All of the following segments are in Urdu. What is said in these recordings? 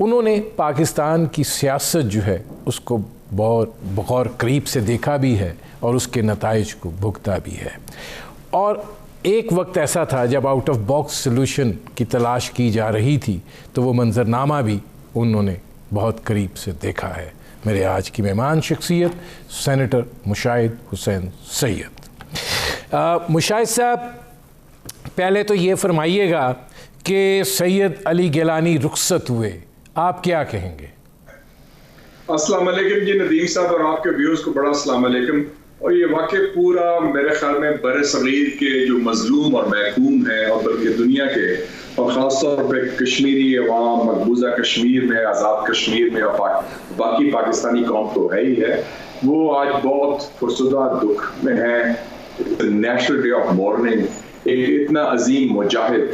انہوں نے پاکستان کی سیاست جو ہے اس کو بغور قریب سے دیکھا بھی ہے اور اس کے نتائج کو بھگتا بھی ہے. اور ایک وقت ایسا تھا جب آؤٹ آف باکس سلوشن کی تلاش کی جا رہی تھی تو وہ منظرنامہ بھی انہوں نے بہت قریب سے دیکھا ہے. میرے آج کی مہمان شخصیت سینیٹر مشاہد حسین سید. مشاہد صاحب، پہلے تو یہ فرمائیے گا کہ سید علی گیلانی رخصت ہوئے، آپ کیا کہیں گے؟ السلام علیکم جی ندیم صاحب اور آپ کے ویوز کو بڑا السلام علیکم. اور یہ واقع پورا میرے خیال میں بر صغیر کے جو مظلوم اور محکوم ہیں اور بلکہ دنیا کے اور خاص طور پہ کشمیری عوام، مقبوضہ کشمیر میں، آزاد کشمیر میں اور باقی پاکستانی قوم تو ہے ہی ہے، وہ آج بہت فرسودہ دکھ میں ہے. National day of mourning. ایک اتنا عظیم مجاہد،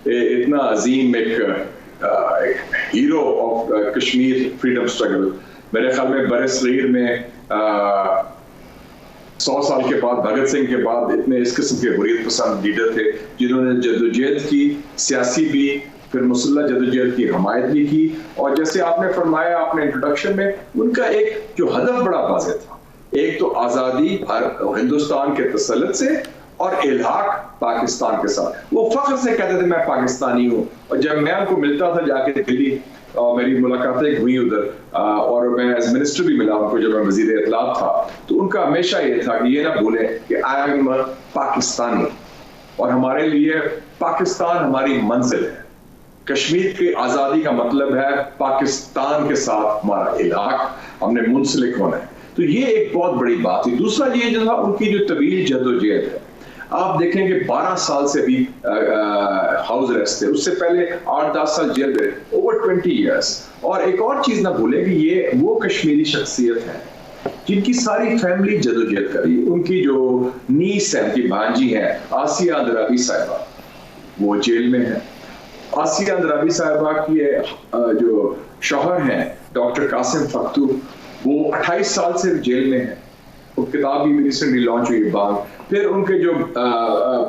اتنا عظیم ایک hero of Kashmir freedom struggle, میرے خیال میں بر صغیر میں 100 سال کے بعد، بھگت سنگھ کے بعد اتنے اس قسم کے حریت پسند لیڈر تھے جنہوں نے جدوجہد کی، سیاسی بھی، پھر مسلح جدوجہد کی حمایت بھی کی. اور جیسے آپ نے فرمایا اپنے انٹروڈکشن میں، ان کا ایک جو ہدف بڑا واضح تھا، ایک تو آزادی ہندوستان کے تسلط سے اور الحاق پاکستان کے ساتھ. وہ فخر سے کہتے تھے میں پاکستانی ہوں. اور جب میں ان کو ملتا تھا جا کے دلی، اور میری ملاقاتیں ہوئی ادھر، اور میں ایز منسٹر بھی ملا ان کو جب میں وزیر اطلاعات تھا، تو ان کا ہمیشہ یہ تھا کہ یہ نہ بھولیں کہ آئی ایم پاکستانی، اور ہمارے لیے پاکستان ہماری منزل ہے. کشمیر کی آزادی کا مطلب ہے پاکستان کے ساتھ ہمارا الحاق، ہم نے منسلک ہونا ہے. تو یہ ایک بہت بڑی بات تھی. دوسرا یہ جو تھا ان کی جو طویل جدوجہد ہے، آپ دیکھیں کہ 12 سال سے بھی ہاؤس اریسٹ تھے، اس سے پہلے 8-10 سال جیل میں، اوور 20 ایئرس. اور ایک اور چیز نہ بھولیں کہ یہ وہ کشمیری شخصیت ہے جن کی ساری فیملی جدوجہد کری. ان کی جو نیس ہے، ان کی بھانجی ہیں آسیہ اندرابی صاحبہ، وہ جیل میں ہیں. آسیہ اندرابی صاحبہ کی جو شوہر ہیں ڈاکٹر قاسم فختو، وہ 28 سال سے جیل میں ہیں. وہ کتاب بھی ریسنٹلی لانچ ہوئی، باغ. پھر ان کے جو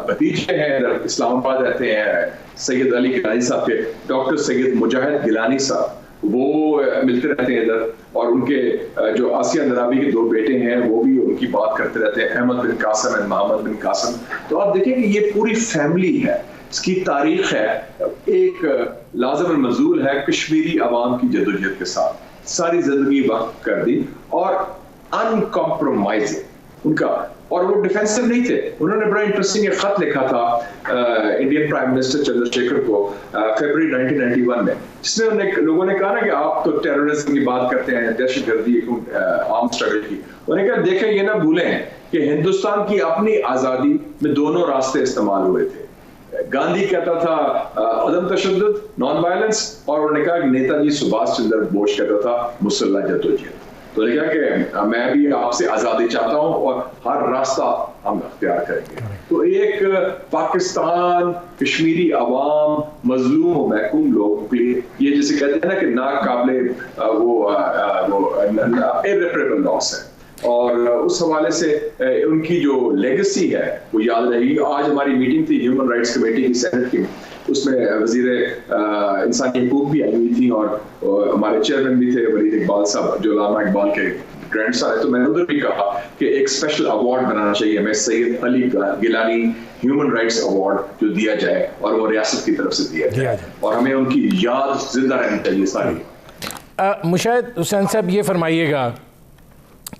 بھتیجے ہیں اسلام آباد رہتے ہیں، سید علی گیلانی صاحب کے، ڈاکٹر سید مجاہد گیلانی صاحب، وہ ملتے رہتے ہیں ادھر. اور ان کے جو آسیہ اندرابی کے 2 بیٹے ہیں وہ بھی ان کی بات کرتے رہتے ہیں، احمد بن قاسم اور محمد بن قاسم. تو آپ دیکھیں کہ یہ پوری فیملی ہے، اس کی تاریخ ہے، ایک لازم المزول ہے کشمیری عوام کی جدوجہد کے ساتھ ساری زندگی وقت کر دی. اور ان کمپرومائزنگ ان کا، اور وہ ڈیفینسو نہیں تھے. انہوں نے بڑا انٹرسٹنگ ایک خط لکھا تھا Indian prime minister Chandra Shekhar کو فیبرری 1991 میں، جس میں لوگوں نے کہا نا کہ آپ تو ٹیررزم کی بات کرتے ہیں، دہشت گردی، آرم اسٹرگل کی. انہوں نے کہا دیکھیں یہ نہ بھولیں کہ ہندوستان کی اپنی آزادی میں دونوں راستے استعمال ہوئے تھے. گاندھی کہتا تھا عدم تشدد، نان وائلنس، اور انہوں نے کہا کہ نیتا جی سبھاش چندر بوس کہتا تھا مسلح جدوجہد. تو لکھا کہ میں بھی آپ سے آزادی چاہتا ہوں اور ہر راستہ ہم اختیار کریں گے. تو ایک پاکستان، کشمیری عوام، مظلوم و محکوم لوگوں کے لیے یہ جسے کہتے ہیں نا کہ ناقابل وہ irreparable loss ہے. اور اس حوالے سے ان کی جو لیگسی ہے وہ یاد رہے گی. آج ہماری میٹنگ تھی ہیومن رائٹس کمیٹی کی سینٹ کی، اس میں وزیر انسانی حقوق بھی آئی ہوئی تھی اور ہمارے چیئرمین بھی تھے ولید اقبال صاحب جو علامہ اقبال کے گرینڈ سن ہے. تو میں نے ادھر بھی کہا کہ ایک اسپیشل ایوارڈ بنانا چاہیے ہمیں، سید علی گیلانی ہیومن رائٹس ایوارڈ جو دیا جائے اور وہ ریاست کی طرف سے دیا جائے اور ہمیں ان کی یاد زندہ رہنی چاہیے ساری. مشاہد حسین صاحب یہ فرمائیے گا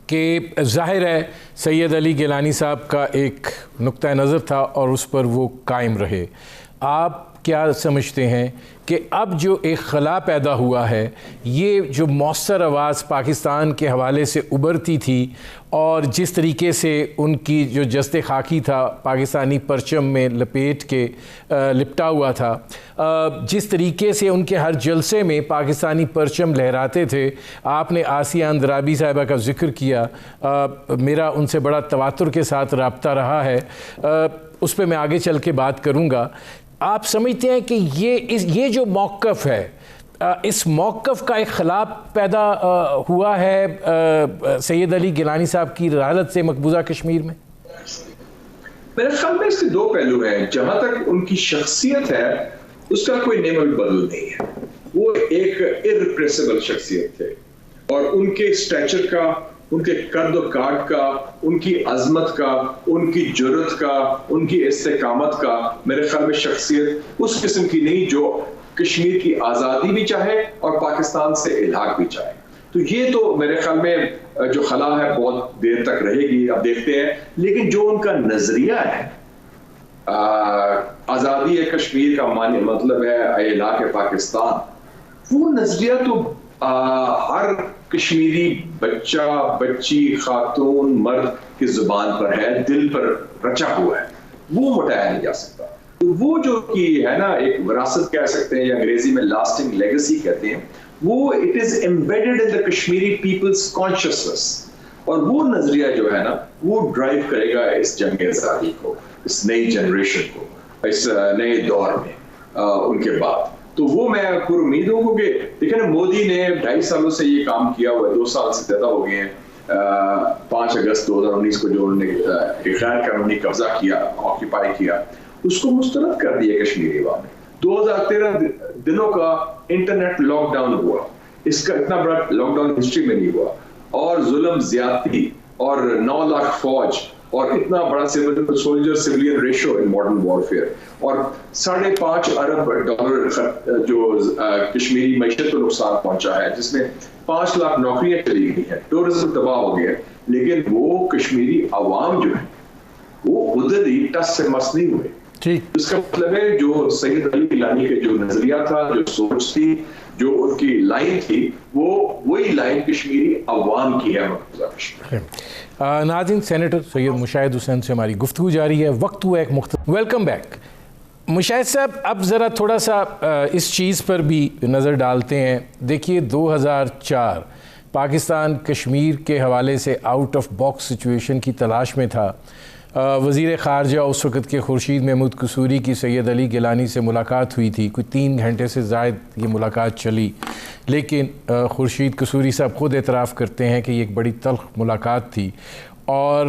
کہ ظاہر ہے سید علی گیلانی صاحب کا ایک نقطہ نظر تھا اور اس پر وہ قائم رہے. آپ کیا سمجھتے ہیں کہ اب جو ایک خلا پیدا ہوا ہے، یہ جو مؤثر آواز پاکستان کے حوالے سے ابھرتی تھی اور جس طریقے سے ان کی جو جست خاکی تھا پاکستانی پرچم میں لپیٹ کے لپٹا ہوا تھا، جس طریقے سے ان کے ہر جلسے میں پاکستانی پرچم لہراتے تھے، آپ نے آسیہ اندرابی صاحبہ کا ذکر کیا، میرا ان سے بڑا تواتر کے ساتھ رابطہ رہا ہے، اس پہ میں آگے چل کے بات کروں گا. آپ سمجھتے ہیں کہ یہ جو موقف ہے، اس موقف کا ایک خلا پیدا ہوا ہے سید علی گیلانی صاحب کی رحلت سے مقبوضہ کشمیر میں؟ میرے خیال میں اس کے 2 پہلو ہیں. جہاں تک ان کی شخصیت ہے اس کا کوئی نعمت بدل نہیں ہے. وہ ایک ارپریسیبل شخصیت تھے، اور ان کے اسٹیچر کا، ان کے قد و کاٹ کا، ان کی عظمت کا، ان کی جرت کا، ان کی استقامت کا میرے خیال میں شخصیت اس قسم کی نہیں جو کشمیر کی آزادی بھی چاہے اور پاکستان سے الحاق بھی چاہے. تو یہ تو میرے خیال میں جو خلا ہے بہت دیر تک رہے گی، اب دیکھتے ہیں. لیکن جو ان کا نظریہ ہے آزادی کشمیر کا مطلب ہے الحاق پاکستان، وہ نظریہ تو ہر کشمیری بچہ، بچی، خاتون، مرد کی زبان پر ہے، دل پر رچا ہوا ہے، وہ مٹایا نہیں جا سکتا. وہ جو کی ہے نا ایک وراثت کہہ سکتے ہیں یا انگریزی میں لاسٹنگ لیگیسی کہتے ہیں، وہ it is embedded in the Kashmiri people's conscience. اور وہ نظریہ جو ہے نا وہ ڈرائیو کرے گا اس جنگ آزادی کو، اس نئی جنریشن کو، اس نئے دور میں ان کے بعد. تو وہ میں پر امید ہوں کہ دیکھیں مودی نے 2.5 سالوں سے یہ کام کیا ہوا ہے، 2 سال سے زیادہ ہو گئے ہیں. 5 اگست 2019 کو جو انہوں نے غیر قانونی قبضہ کیا، آکیپائی کیا، اس کو مسترد کر دیا کشمیری عوام نے. 2013 دنوں کا انٹرنیٹ لاک ڈاؤن ہوا، اس کا اتنا بڑا لاک ڈاؤن ہسٹری میں نہیں ہوا، اور ظلم، زیادتی، اور 9 لاکھ فوج، اور اتنا بڑا soldier civilian ratio in modern warfare, اور $5.5 ارب جو کشمیری معیشت کو نقصان پہنچا ہے، جس میں 5 لاکھ نوکریاں چلی گئی ہیں، ٹورزم تباہ ہو گیا. لیکن وہ کشمیری عوام جو ہے وہ ادھر ہی ٹس سے مس نہیں ہوئے. اس کا مطلب ہے جو سید علی گیلانی کے جو نظریہ تھا، جو سوچ تھی، جو ان کی لائن تھی، وہ وہی لائن کشمیری عوام کی ہے. ناظرین، سینیٹر سید مشاہد حسین سے ہماری گفتگو جاری ہے. وقت ہوا ایک مختصر ویلکم بیک. مشاہد صاحب، اب ذرا تھوڑا سا اس چیز پر بھی نظر ڈالتے ہیں. دیکھیے 2004 پاکستان کشمیر کے حوالے سے آؤٹ آف باکس سچویشن کی تلاش میں تھا. وزیر خارجہ اس وقت کے خورشید محمود قصوری کی سید علی گیلانی سے ملاقات ہوئی تھی. کوئی 3 گھنٹے سے زائد یہ ملاقات چلی، لیکن خورشید قصوری صاحب خود اعتراف کرتے ہیں کہ یہ ایک بڑی تلخ ملاقات تھی، اور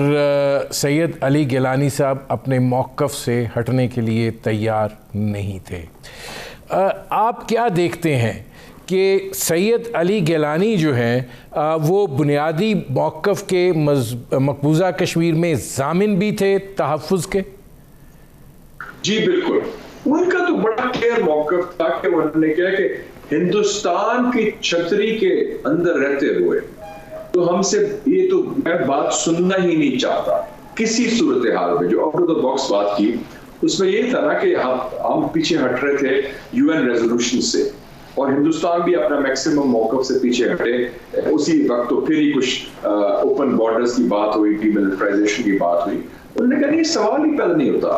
سید علی گیلانی صاحب اپنے موقف سے ہٹنے کے لیے تیار نہیں تھے. آپ کیا دیکھتے ہیں کہ سید علی گیلانی جو ہیں وہ بنیادی موقف کے مقبوضہ کشمیر میں ضامن بھی تھے تحفظ کے؟ جی بالکل، ان کا تو بڑا کلیئر موقف تھا کہ انہوں نے کہا کہ ہندوستان کی چھتری کے اندر رہتے ہوئے تو ہم سے یہ تو میں بات سننا ہی نہیں چاہتا کسی صورتحال میں. جو آؤٹ آف دا باکس بات کی اس میں یہ تھا نا کہ ہم پیچھے ہٹ رہے تھے UN ریزولوشن سے، اور ہندوستان بھی اپنا میکسیمم موقف سے پیچھے ہٹے. اسی وقت تو پھر ہی کچھ اوپن بارڈرز کی بات ہوئی، ڈی ملٹرائزیشن کی بات ہوئی. انہوں نے کہا یہ سوال ہی پیدا نہیں ہوتا.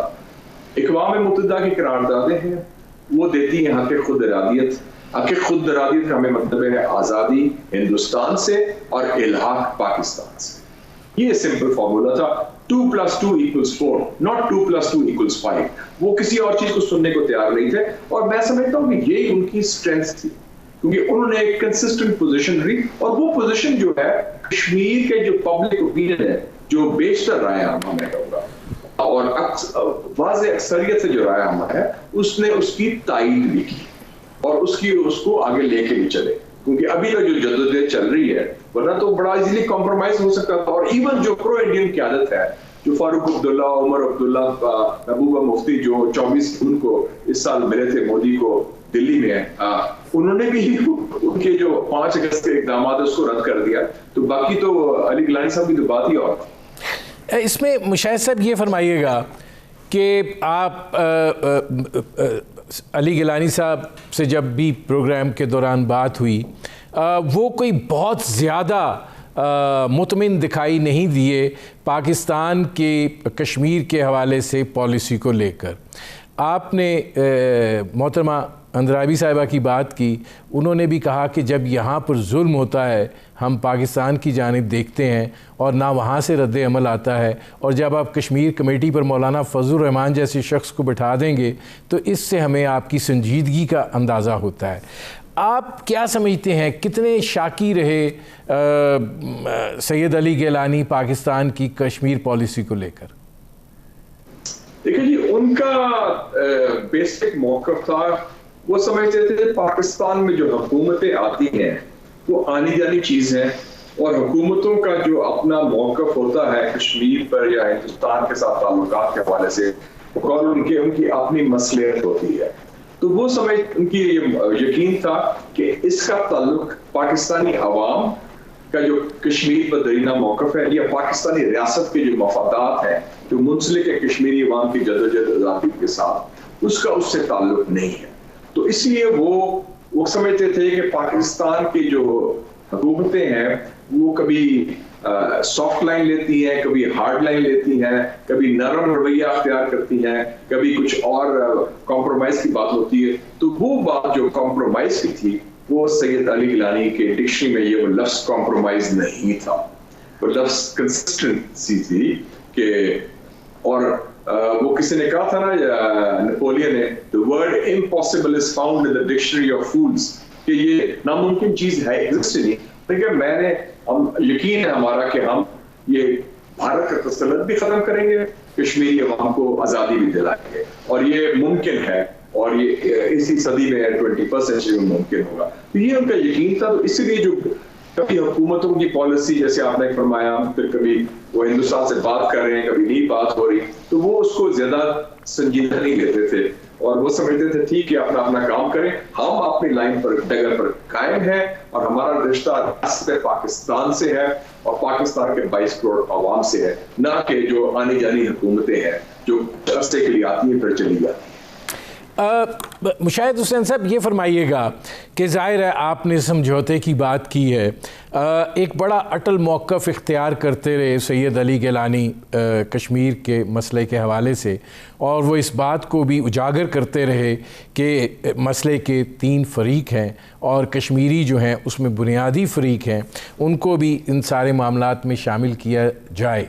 اقوام متحدہ کی قراردادیں ہیں، وہ دیتی ہیں حق خود ارادیت. حق خود ارادیت کا ہمیں مطلب ہے آزادی ہندوستان سے اور الحاق پاکستان سے. یہ سمپل فارمولا تھا. 2+2=4، not 2+2=5. وہ کسی اور چیز کو سننے کو تیار نہیں تھے، اور میں سمجھتا ہوں کہ یہی ان کی اسٹرینتھ تھی، کیونکہ انہوں نے ایک کنسسٹنٹ پوزیشن لی. اور وہ پوزیشن جو ہے کشمیر کے جو پبلک اوپینین ہے، جو بیشتر رائے عامہ میں کہوں گا، اور واضح اکثریت سے جو رائے عامہ ہے، اس نے اس کی تائید بھی کی اور اس کو آگے لے کے بھی چلے. کیونکہ ابھی تو جو جدوجہد چل رہی ہے، ورنہ تو بڑا ایزیلی کمپرومائز ہو سکتا تھا. اور ایون جو پرو انڈین قیادت ہے، جو فاروق عبداللہ، عمر عبداللہ، محبوبہ مفتی، جو 24 جون کو اس سال ملے تھے مودی کو دلی میں، انہوں نے بھی ان کے جو 5 اگست کے اقدامات اس کو رد کر دیا. تو باقی تو علی گیلانی صاحب کی تو بات ہی اور تھی. اس میں مشاہد صاحب یہ فرمائیے گا کہ آپ علی گیلانی صاحب سے جب بھی پروگرام کے دوران بات ہوئی، وہ کوئی بہت زیادہ مطمئن دکھائی نہیں دیے پاکستان کے کشمیر کے حوالے سے پالیسی کو لے کر. آپ نے محترمہ اندرابی صاحبہ کی بات کی، انہوں نے بھی کہا کہ جب یہاں پر ظلم ہوتا ہے ہم پاکستان کی جانب دیکھتے ہیں اور نہ وہاں سے رد عمل آتا ہے، اور جب آپ کشمیر کمیٹی پر مولانا فضل الرحمان جیسے شخص کو بٹھا دیں گے تو اس سے ہمیں آپ کی سنجیدگی کا اندازہ ہوتا ہے. آپ کیا سمجھتے ہیں کتنے شاکی رہے سید علی گیلانی پاکستان کی کشمیر پالیسی کو لے کر؟ دیکھیں جی، ان کا بیسک موقف تھا وہ سمجھتے تھے پاکستان میں جو حکومتیں آتی ہیں وہ آنی جانی چیز ہیں، اور حکومتوں کا جو اپنا موقف ہوتا ہے کشمیر پر یا ہندوستان کے ساتھ تعلقات کے حوالے سے، اور ان کی اپنی مصلحت ہوتی ہے. تو وہ سمجھ ان کی یہ یقین تھا کہ اس کا تعلق پاکستانی عوام کا جو کشمیر پر درینہ موقف ہے یا پاکستانی ریاست کے جو مفادات ہیں جو منسلک ہے کشمیری عوام کی جدوجہد آزادی کے ساتھ، اس کا اس سے تعلق نہیں ہے. تو اس لیے وہ سمجھتے تھے کہ پاکستان کی جو حکومتیں ہیں وہ کبھی سافٹ لائن لیتی ہیں، کبھی ہارڈ لائن لیتی ہیں، کبھی نرم رویہ اختیار کرتی ہیں، کبھی کچھ اور کمپرومائز کی بات ہوتی ہے. تو وہ بات جو کمپرومائز کی تھی وہ سید علی گیلانی کے ڈکشنری میں یہ وہ لفظ کمپرومائز نہیں تھا، وہ لفظ کنسسٹنسی تھی. کہ اور وہ کسی نے کہا تھا نا، نیپولین نے، the word impossible is found in the dictionary of fools، کہ یہ ناممکن چیز ہے، ایگزسٹ نہیں. لیکن میں نے یقین ہے ہمارا کہ ہم یہ بھارت کا تسلط بھی ختم کریں گے، کشمیری عوام کو آزادی بھی دلائیں گے، اور یہ ممکن ہے، اور یہ اسی صدی میں 21st سینچری میں ممکن ہوگا. تو یہ ان کا یقین تھا. تو اسی لیے جو کبھی حکومتوں کی پالیسی جیسے آپ نے فرمایا، پھر کبھی وہ ہندوستان سے بات کر رہے ہیں، کبھی نہیں بات ہو رہی، تو وہ اس کو زیادہ سنجیدہ نہیں لیتے تھے، اور وہ سمجھتے تھے ٹھیک ہے اپنا اپنا کام کریں، ہم اپنی لائن پر ڈگر پر قائم ہیں، اور ہمارا رشتہ ریاست پاکستان سے ہے اور پاکستان کے 22 کروڑ عوام سے ہے، نہ کہ جو آنی جانی حکومتیں ہیں جو عرصے کے لیے آتی ہیں پھر چلی جاتی ہیں. مشاہد حسین صاحب یہ فرمائیے گا کہ ظاہر ہے آپ نے سمجھوتے کی بات کی ہے، ایک بڑا اٹل موقف اختیار کرتے رہے سید علی گیلانی کشمیر کے مسئلے کے حوالے سے، اور وہ اس بات کو بھی اجاگر کرتے رہے کہ مسئلے کے 3 فریق ہیں اور کشمیری جو ہیں اس میں بنیادی فریق ہیں، ان کو بھی ان سارے معاملات میں شامل کیا جائے.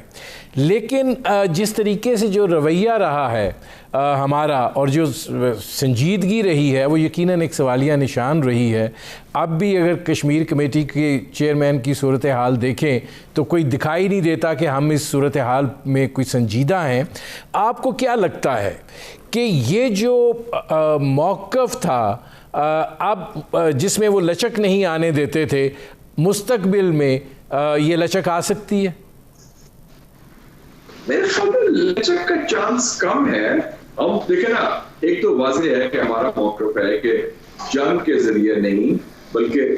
لیکن جس طریقے سے جو رویہ رہا ہے ہمارا اور جو سنجیدگی رہی ہے وہ یقیناً ایک سوالیہ نشان رہی ہے. اب بھی اگر کشمیر کمیٹی کے چیئرمین کی صورتحال دیکھیں تو کوئی دکھائی نہیں دیتا کہ ہم اس صورتحال میں کوئی سنجیدہ ہیں. آپ کو کیا لگتا ہے کہ یہ جو موقف تھا اب جس میں وہ لچک نہیں آنے دیتے تھے، مستقبل میں یہ لچک آ سکتی ہے؟ میرے خیال میں لچک کا چانس کم ہے. ہم دیکھیں نا، ایک تو واضح ہے کہ ہمارا موقف ہے کہ جنگ کے ذریعے نہیں بلکہ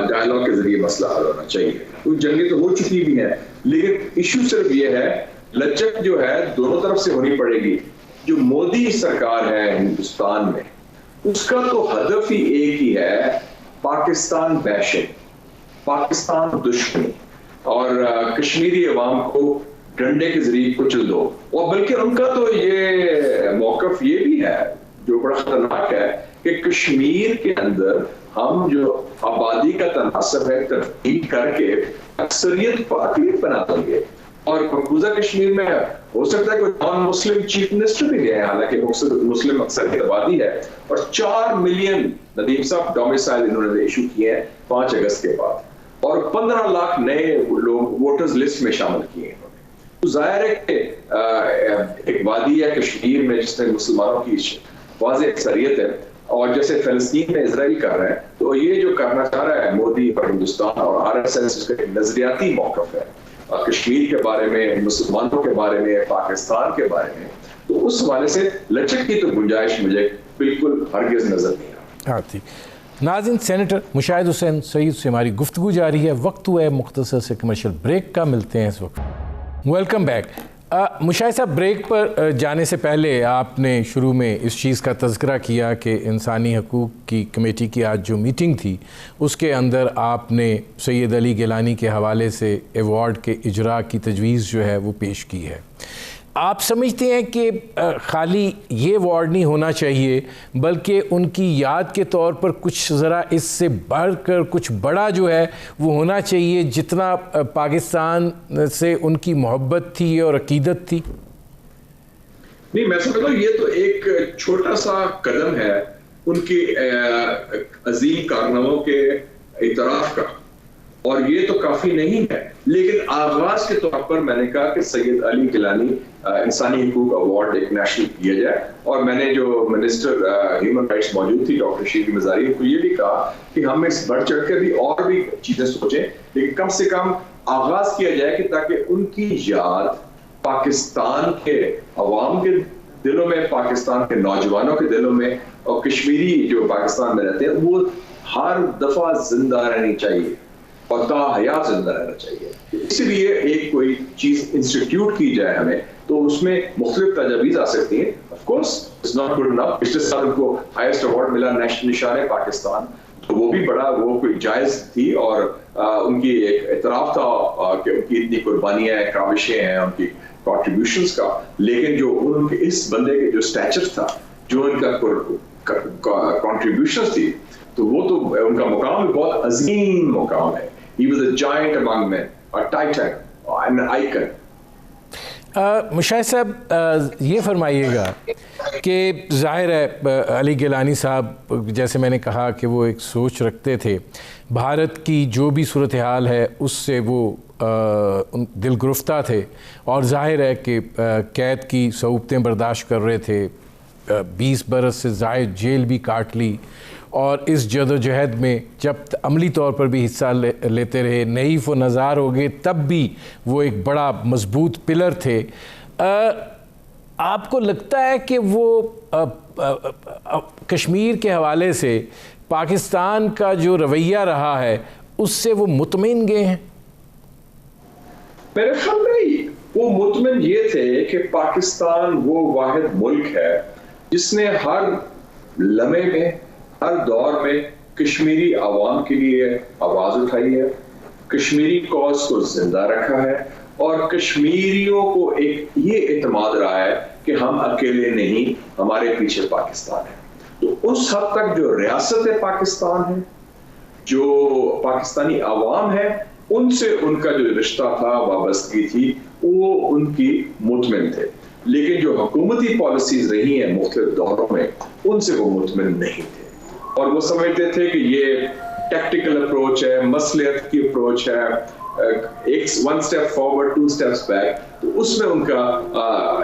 ڈائلاگ کے ذریعے مسئلہ حل ہونا چاہیے. کچھ جنگیں تو ہو چکی بھی ہیں، لیکن ایشو صرف یہ ہے لچک جو ہے دونوں طرف سے ہونی پڑے گی. جو مودی سرکار ہے ہندوستان میں، اس کا تو ہدف ہی ایک ہی ہے، پاکستان بیشنگ، پاکستان دشمنی، اور کشمیری عوام کو ڈنڈے کے ذریعے کچل دو. اور بلکہ ان کا تو یہ موقف یہ بھی ہے جو بڑا خطرناک ہے کہ کشمیر کے اندر ہم جو آبادی کا تناسب ہے تبدیل کر کے اکثریت کو اقلیت بنا دیں گے. اور مقبوضہ کشمیر میں ہو سکتا ہے کوئی نان مسلم چیف منسٹر بھی گئے، حالانکہ مسلم اکثریت آبادی ہے، اور 4 ملین ندیم صاحب ڈومیسائل انہوں نے ایشو کیے ہیں 5 اگست کے بعد، اور 15 لاکھ نئے لوگ ووٹرز لسٹ میں شامل کیے ہیں. تو ظاہر ہے کہ ایک وادی ہے کشمیر میں جس میں مسلمانوں کی واضح اکثریت ہے، اور جیسے فلسطین میں اسرائیل کر رہا ہے، تو یہ جو کرنا چاہ رہا ہے مودی اور ہندوستان اور RSS، اس کا ایک نظریاتی موقف ہے کشمیر کے بارے میں، مسلمانوں کے بارے میں، پاکستان کے بارے میں. تو اس حوالے سے لچک کی تو گنجائش مجھے بالکل ہرگز نظر نہیں آتی. ناظرین، سینیٹر مشاہد حسین سعید سے ہماری گفتگو جاری ہے. وقت ہوا ہے مختصر سے کمرشل بریک کا، ملتے ہیں اس وقت. Welcome back. مشاہد صاحب، بریک پر جانے سے پہلے آپ نے شروع میں اس چیز کا تذکرہ کیا کہ انسانی حقوق کی کمیٹی کی آج جو میٹنگ تھی اس کے اندر آپ نے سید علی گیلانی کے حوالے سے ایوارڈ کے اجراء کی تجویز جو ہے وہ پیش کی ہے. آپ سمجھتے ہیں کہ خالی یہ ایوارڈ نہیں ہونا چاہیے بلکہ ان کی یاد کے طور پر کچھ ذرا اس سے بڑھ کر کچھ بڑا جو ہے وہ ہونا چاہیے، جتنا پاکستان سے ان کی محبت تھی اور عقیدت تھی؟ نہیں، میں سمجھتا ہوں یہ تو ایک چھوٹا سا قدم ہے ان کی عظیم کارناموں کے اعتراف کا، اور یہ تو کافی نہیں ہے. لیکن آغاز کے طور پر میں نے کہا کہ سید علی گیلانی انسانی حقوق ایوارڈ ایک نیشنل کیا جائے, اور میں نے جو منسٹر ہیومن رائٹس موجود تھی ڈاکٹر شیری مزاری کو یہ بھی کہا کہ ہم اس بڑھ چڑھ کے بھی اور بھی چیزیں سوچیں, لیکن کم سے کم آغاز کیا جائے کہ تاکہ ان کی یاد پاکستان کے عوام کے دلوں میں, پاکستان کے نوجوانوں کے دلوں میں, اور کشمیری جو پاکستان میں رہتے ہیں وہ ہر دفعہ زندہ رہنی چاہیے اور تا حیات زندہ رہنا چاہیے. اسی لیے ایک کوئی چیز انسٹیٹیوٹ کی جائے ہمیں, تو اس میں مختلف تجاویز آ سکتی ہیں. Of course it's not good enough. پچھلے سال ان کو ہائیسٹ ایوارڈ ملا نیشنل نشان پاکستان, تو وہ بھی بڑا وہ کوئی جائز تھی, اور ان کی ایک اعتراف تھا کہ ان کی اتنی قربانیاں ہیں, کاوشیں ہیں ان کی کنٹریبیوشنز کا. لیکن جو ان کے اس بندے کے جو اسٹیچر تھا, جو ان کا کنٹریبیوشنز تھی, تو وہ تو ان کا مقام بھی بہت عظیم مقام ہے. He was a giant among men, a titan, an icon. Mushahid صاحب یہ فرمائیے گا کہ ظاہر ہے علی گیلانی صاحب جیسے میں نے کہا کہ وہ ایک سوچ رکھتے تھے, بھارت کی جو بھی صورتحال ہے اس سے وہ دل گرفتہ تھے, اور ظاہر ہے کہ قید کی صعوبتیں برداشت کر رہے تھے, 20 برس سے زائد جیل بھی کاٹ لی, اور اس جد و جہد میں جب عملی طور پر بھی حصہ لیتے رہے, نحیف و نزار ہو گئے, تب بھی وہ ایک بڑا مضبوط پلر تھے. آپ کو لگتا ہے کہ وہ کشمیر کے حوالے سے پاکستان کا جو رویہ رہا ہے اس سے وہ مطمئن گئے ہیں؟ میرے خیال میں وہ مطمئن یہ تھے کہ پاکستان وہ واحد ملک ہے جس نے ہر لمحے میں, ہر دور میں کشمیری عوام کے لیے آواز اٹھائی ہے, کشمیری کاز کو زندہ رکھا ہے, اور کشمیریوں کو ایک یہ اعتماد رہا ہے کہ ہم اکیلے نہیں, ہمارے پیچھے پاکستان ہے. تو اس حد تک جو ریاست پاکستان ہے, جو پاکستانی عوام ہے, ان سے ان کا جو رشتہ تھا, وابستگی تھی, وہ ان کی مطمئن تھے. لیکن جو حکومتی پالیسیز رہی ہیں مختلف دوروں میں, ان سے وہ مطمئن نہیں تھے, اور وہ سمجھتے تھے کہ یہ ٹیکٹیکل اپروچ ہے, مصلحت کی اپروچ ہے, ایک 1 اسٹیپ فارورڈ 2 اسٹیپس بیک. تو اس میں ان کا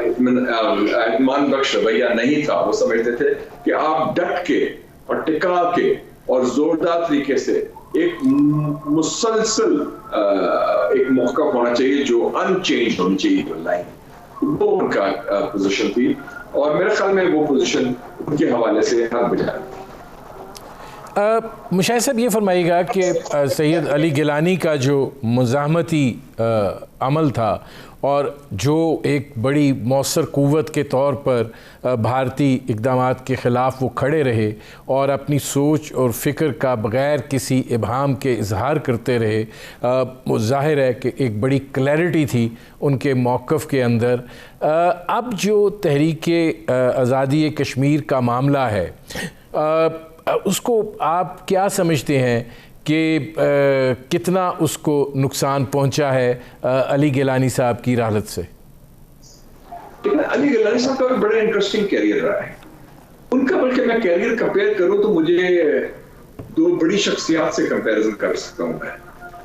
اطمینان بخش رویہ نہیں تھا. وہ سمجھتے تھے کہ آپ ڈٹ کے اور ٹکا کے اور زوردار طریقے سے ایک مسلسل ایک موقف ہونا چاہیے جو ان چینج ہونی چاہیے لائن. وہ ان کا پوزیشن تھی, اور میرے خیال میں وہ پوزیشن ان کے حوالے سے حق بجا. مشاہد صاحب یہ فرمائیے گا کہ سید علی گیلانی کا جو مزاحمتی عمل تھا, اور جو ایک بڑی مؤثر قوت کے طور پر بھارتی اقدامات کے خلاف وہ کھڑے رہے اور اپنی سوچ اور فکر کا بغیر کسی ابہام کے اظہار کرتے رہے, وہ ظاہر ہے کہ ایک بڑی کلیئرٹی تھی ان کے موقف کے اندر. اب جو تحریک آزادی کشمیر کا معاملہ ہے, اس کو آپ کیا سمجھتے ہیں کہ کتنا اس کو نقصان پہنچا ہے علی گیلانی صاحب کی رحلت سے؟ علی گیلانی صاحب کا بڑا انٹرسٹنگ کیریئر رہا ہے ان کا. بلکہ میں کیریئر کمپیئر کروں تو مجھے 2 بڑی شخصیات سے کمپیریزن کر سکتا ہوں. میں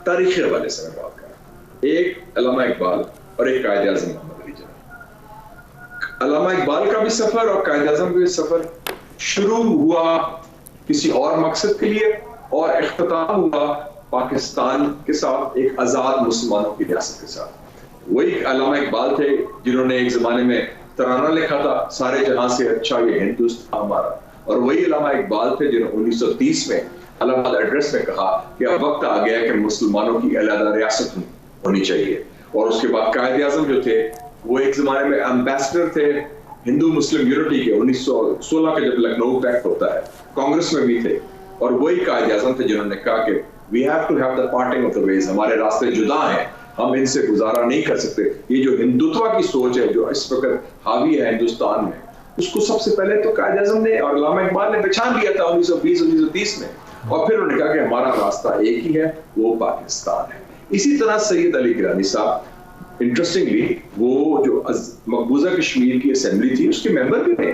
تاریخی حوالے سے میں بات کروں, ایک علامہ اقبال اور ایک قائد اعظم محمد علی جناح. علامہ اقبال کا بھی سفر اور قائد اعظم کا بھی سفر شروع ہوا کسی اور مقصد کے لیے, اور اختتام ہوا پاکستان کے ساتھ, ایک آزاد مسلمانوں کی ریاست کے ساتھ. وہی علامہ اقبال تھے جنہوں نے ایک زمانے میں ترانہ لکھا تھا, سارے جہاں سے اچھا یہ ہندوستان ہمارا, اور وہی علامہ اقبال تھے جنہوں 1930 میں الہ آباد ایڈریس میں کہا کہ اب وقت آ گیا کہ مسلمانوں کی علیحدہ ریاست ہونی چاہیے. اور اس کے بعد قائد اعظم جو تھے وہ ایک زمانے میں ایمبیسڈر تھے ہندو مسلم یونٹی کے. 1916 کا جب لکھنؤ پیکٹ ہوتا ہے کانگریس میں بھی تھے, اور وہی قائد اعظم تھے جنہوں نے کہا کہ we have to have the parting of the ways, ہمارے راستے جدا ہیں, ہم ان سے گزارا نہیں کر سکتے. یہ جو ہندوتوا کی سوچ ہے جو اس وقت حاوی ہے ہندوستان میں, اس کو سب سے پہلے تو قائد اعظم نے اور علامہ اقبال نے پہچان لیا تھا 1920-1930 میں, اور پھر انہوں نے کہا کہ ہمارا راستہ ایک ہی ہے, وہ پاکستان ہے. اسی طرح سید علی گیلانی صاحب انٹرسٹنگلی وہ جو مقبوضہ کشمیر کی اسمبلی تھی اس کے ممبر بھی تھے.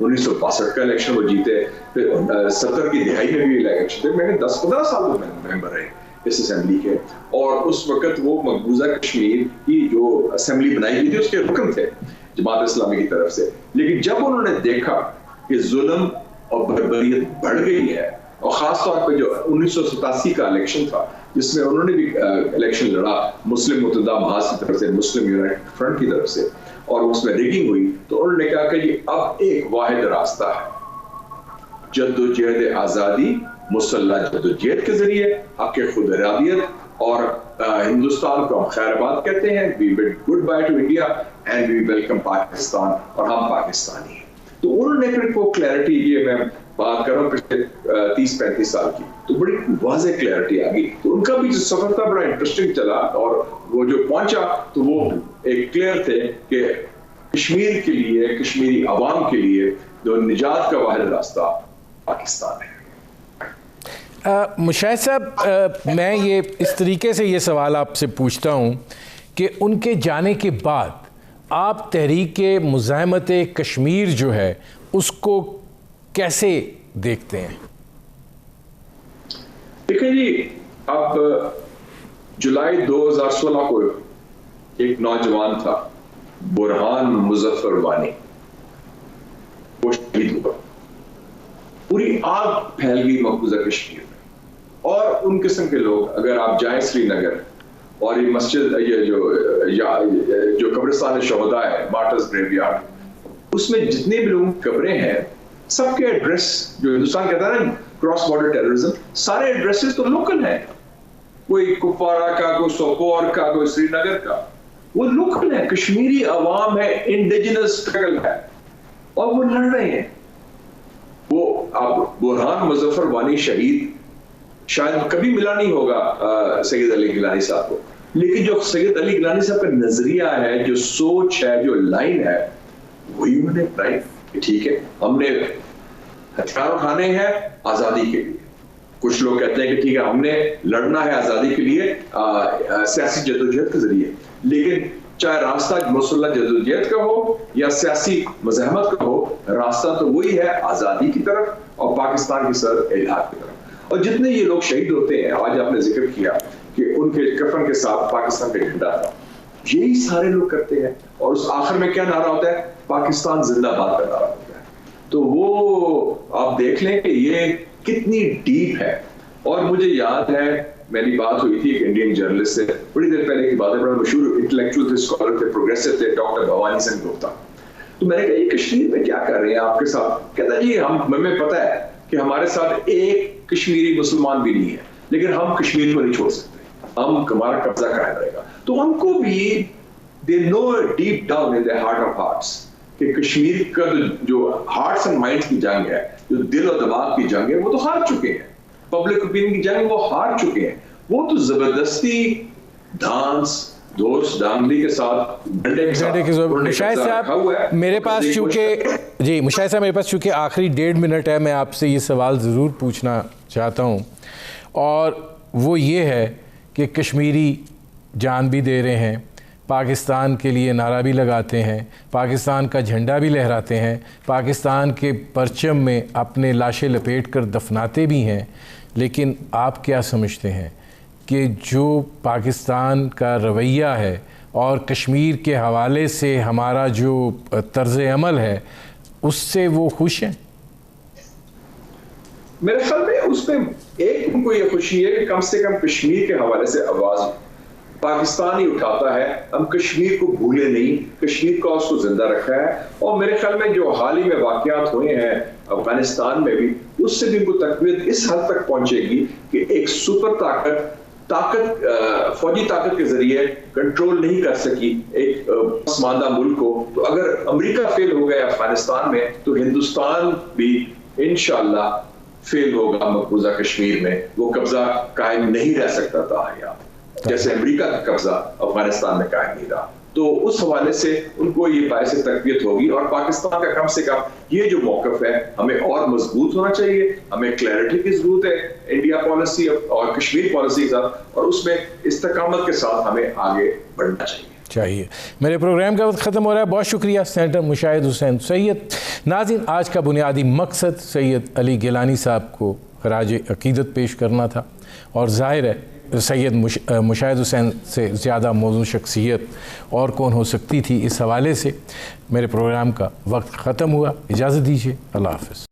1962 کا الیکشن وہ جیتے, پھر 70 کی دہائی میں بھی الیکشن تھے. میں نے 10-15 سال میں ممبر رہے. اس اسمبلی کے, اور اس وقت وہ مقبوضہ کشمیر کی جو اسمبلی بنائی گئی تھی اس کے رکن تھے جماعت اسلامی کی طرف سے. لیکن جب انہوں نے دیکھا کہ ظلم اور بربریت بڑھ گئی ہے, اور خاص طور پہ جو 1987 کا الیکشن تھا جس میں انہوں نے بھی الیکشن لڑا مسلم متحدہ محاذ کی طرف سے, مسلم یونائٹڈ فرنٹ کی طرف سے, اور اس میں ریگنگ ہوئی, تو انہوں نے کہا کہ یہ اب ایک واحد راستہ ہے, جدوجہد آزادی, مسلح جدوجہد کے ذریعے حق خود ارادیت, اور ہندوستان کو ہم خیر آباد کہتے ہیں, we bid goodbye to India and we welcome Pakistan, اور ہم پاکستانی ہیں. تو انہوں نے پھر وہ کلیئرٹی, یہ میں بات کر رہا ہوں پچھلے 30-35 سال کی, تو بڑی واضح کلیئرٹی آ گئی. تو ان کا بھی جو سفر تھا بڑا انٹرسٹنگ چلا, اور وہ جو پہنچا تو وہ ایک کلیئر تھے کہ کشمیر کے لیے, کشمیری عوام کے لیے جو نجات کا واحد راستہ پاکستان ہے. مشاہد صاحب, میں یہ اس طریقے سے یہ سوال آپ سے پوچھتا ہوں کہ ان کے جانے کے بعد آپ تحریک مزاحمت کشمیر جو ہے اس کو کیسے دیکھتے ہیں؟ دیکھیں جی, اب جولائی 2016 کو ایک نوجوان تھا برہان مظفر وانی, وہ شہید ہوا. پوری آگ پھیل گئی مقبوضہ کشمیر میں, اور ان قسم کے لوگ, اگر آپ جائیں سری نگر اور یہ مسجد, یہ جو قبرستان شہداء ہے, مارٹرز گریو یارڈ, اس میں جتنے بھی لوگوں کی قبریں ہیں سب کے ایڈریس, جو ہندوستان کہتا ہے نا کراس بارڈر ٹیررزم, سارے ایڈریسز تو لوکل ہیں, کوئی کپوارہ کا, کوئی سوپور کا, کوئی سری نگر کا, وہ لوکل ہے, کشمیری عوام ہے, انڈیجنس اسٹرگل ہے, اور وہ لڑ رہے ہیں. وہ اب برہان مظفر وانی شہید شاید کبھی ملا نہیں ہوگا سید علی گیلانی صاحب کو, لیکن جو سید علی گیلانی صاحب کا نظریہ ہے, جو سوچ ہے, جو لائن ہے, وہی انہوں نے اپنائی کہ ٹھیک ہے ہم نے ہتھیار اٹھانے ہیں آزادی کے لیے. کچھ لوگ کہتے ہیں کہ ٹھیک ہے ہم نے لڑنا ہے آزادی کے لیے سیاسی جدوجہد کے ذریعے, لیکن چاہے راستہ مسلح جدوجہد کا ہو یا سیاسی مزاحمت کا ہو, راستہ تو وہی ہے آزادی کی طرف اور پاکستان کی سرحد الحاق کی طرف. اور جتنے یہ لوگ شہید ہوتے ہیں, آج آپ نے ذکر کیا کہ ان کے کفن کے ساتھ پاکستان کا جھنڈا تھا, یہی سارے لوگ کرتے ہیں, اور اس آخر میں کیا نعرہ ہوتا ہے, پاکستان زندہ باد کا نعرہ ہوتا ہے. تو وہ آپ دیکھ لیں کہ یہ کتنی ڈیپ ہے. اور مجھے یاد ہے میری بات ہوئی تھی ایک انڈین جرنلسٹ سے بڑی دیر پہلے کی بات ہے, بڑا مشہور انٹلیکچوئل تھے, اسکالر تھے, پروگریسو تھے, ڈاکٹر بھوانی سنگھ گپتا. تو میں نے کہا یہ کشمیر میں کیا کر رہے ہیں آپ کے ساتھ؟ کہتا جی ہمیں پتہ ہے کہ ہمارے ساتھ ایک کشمیری مسلمان بھی نہیں ہے, لیکن ہم کشمیر کو نہیں چھوڑ سکتے, ہمارا قبضہ قائم رہے گا. تو ان کو بھی they know deep down in their heart of hearts کہ کشمیر کا جو ہارٹس اینڈ مائنڈس کی جنگ ہے, جو دل اور دماغ کی جنگ ہے, وہ تو ہار چکے ہیں. پبلک اوپینین کی جنگ وہ ہار چکے ہیں. وہ تو زبردستی ڈانس دوست دامدی کے ساتھ مشاہد صاحب میرے پاس چونکہ آخری 1.5 منٹ ہے, میں آپ سے یہ سوال ضرور پوچھنا چاہتا ہوں, اور وہ یہ ہے کہ کشمیری جان بھی دے رہے ہیں, پاکستان کے لیے نعرہ بھی لگاتے ہیں, پاکستان کا جھنڈا بھی لہراتے ہیں, پاکستان کے پرچم میں اپنے لاشیں لپیٹ کر دفناتے بھی ہیں, لیکن آپ کیا سمجھتے ہیں کہ جو پاکستان کا رویہ ہے اور کشمیر کے حوالے سے ہمارا جو طرز عمل ہے اس سے وہ خوش ہیں؟ میرے خیال میں اس میں ایک ان کو یہ خوشی ہے کہ کم سے کم کشمیر کے حوالے سے آواز پاکستان ہی اٹھاتا ہے. ہم کشمیر کو بھولے نہیں, کشمیر کا اس کو زندہ رکھا ہے. اور میرے خیال میں جو حال ہی میں واقعات ہوئے ہیں افغانستان میں بھی, اس سے بھی ان کو تقویت اس حد تک پہنچے گی کہ ایک سپر طاقت فوجی طاقت کے ذریعے کنٹرول نہیں کر سکی ایک پسماندہ ملک کو. تو اگر امریکہ فیل ہو گیا افغانستان میں, تو ہندوستان بھی انشاءاللہ فیل ہوگا مقبوضہ کشمیر میں. وہ قبضہ قائم نہیں رہ سکتا تھا جیسے امریکہ کا قبضہ افغانستان میں قائم نہیں رہا. تو اس حوالے سے ان کو یہ باعث تقویت ہوگی, اور پاکستان کا کم سے کم یہ جو موقف ہے ہمیں اور مضبوط ہونا چاہیے. ہمیں کلیئرٹی کی ضرورت ہے انڈیا پالیسی اور کشمیر پالیسی کے ساتھ, اور اس میں استقامت کے ساتھ ہمیں آگے بڑھنا چاہیے. میرے پروگرام کا وقت ختم ہو رہا ہے. بہت شکریہ سینیٹر مشاہد حسین سید. ناظرین, آج کا بنیادی مقصد سید علی گیلانی صاحب کو خراج عقیدت پیش کرنا تھا، اور ظاہر ہے سید مشاہد حسین سے زیادہ موزوں شخصیت اور کون ہو سکتی تھی۔ اس حوالے سے میرے پروگرام کا وقت ختم ہوا، اجازت دیجیے، اللہ حافظ۔